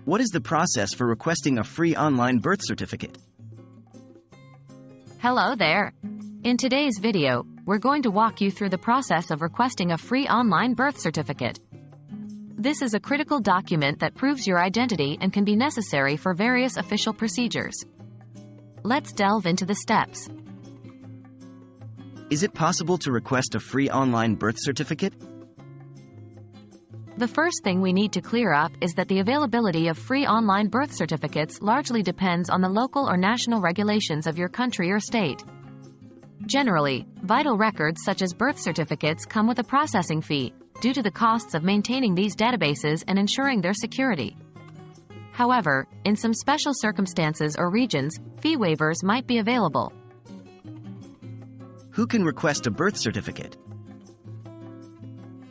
What is the process for requesting a free online birth certificate? Hello there. In today's video, we're going to walk you through the process of requesting a free online birth certificate. This is a critical document that proves your identity and can be necessary for various official procedures. Let's delve into the steps. Is it possible to request a free online birth certificate? The first thing we need to clear up is that the availability of free online birth certificates largely depends on the local or national regulations of your country or state. Generally, vital records such as birth certificates come with a processing fee, due to the costs of maintaining these databases and ensuring their security. However, in some special circumstances or regions, fee waivers might be available. Who can request a birth certificate?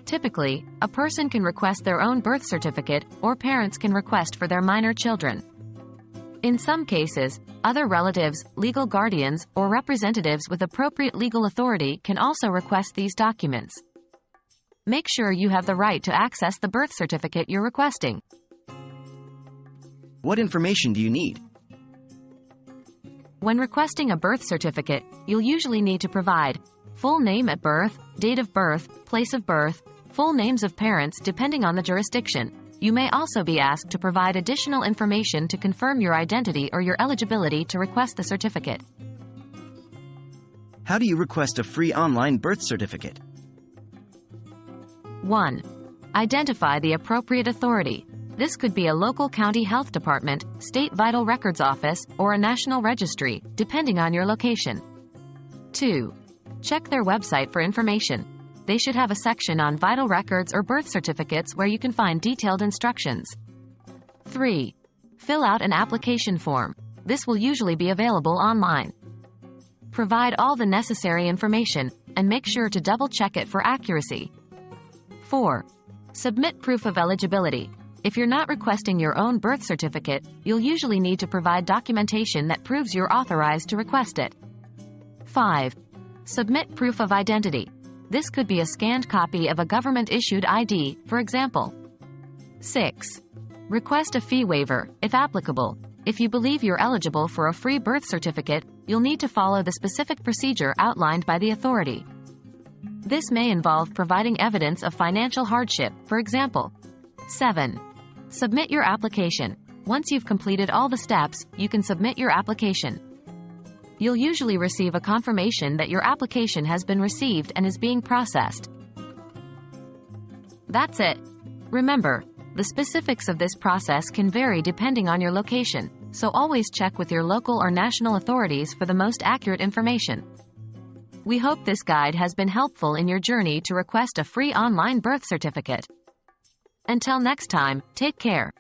Typically, a person can request their own birth certificate, or parents can request for their minor children. In some cases, other relatives, legal guardians, or representatives with appropriate legal authority can also request these documents. Make sure you have the right to access the birth certificate you're requesting. What information do you need? When requesting a birth certificate, you'll usually need to provide full name at birth, date of birth, place of birth, full names of parents depending on the jurisdiction. You may also be asked to provide additional information to confirm your identity or your eligibility to request the certificate. How do you request a free online birth certificate? 1. Identify the appropriate authority. This could be a local county health department, state vital records office, or a national registry, depending on your location. 2. Check their website for information. They should have a section on vital records or birth certificates where you can find detailed instructions. 3. Fill out an application form. This will usually be available online. Provide all the necessary information, and make sure to double-check it for accuracy. 4. Submit proof of eligibility. If you're not requesting your own birth certificate, you'll usually need to provide documentation that proves you're authorized to request it. 5. Submit proof of identity. This could be a scanned copy of a government-issued ID, for example. 6. Request a fee waiver, if applicable. If you believe you're eligible for a free birth certificate, you'll need to follow the specific procedure outlined by the authority. This may involve providing evidence of financial hardship, for example. 7. Submit your application. Once you've completed all the steps, you can submit your application. You'll usually receive a confirmation that your application has been received and is being processed. That's it. Remember, the specifics of this process can vary depending on your location, so always check with your local or national authorities for the most accurate information. We hope this guide has been helpful in your journey to request a free online birth certificate. Until next time, take care.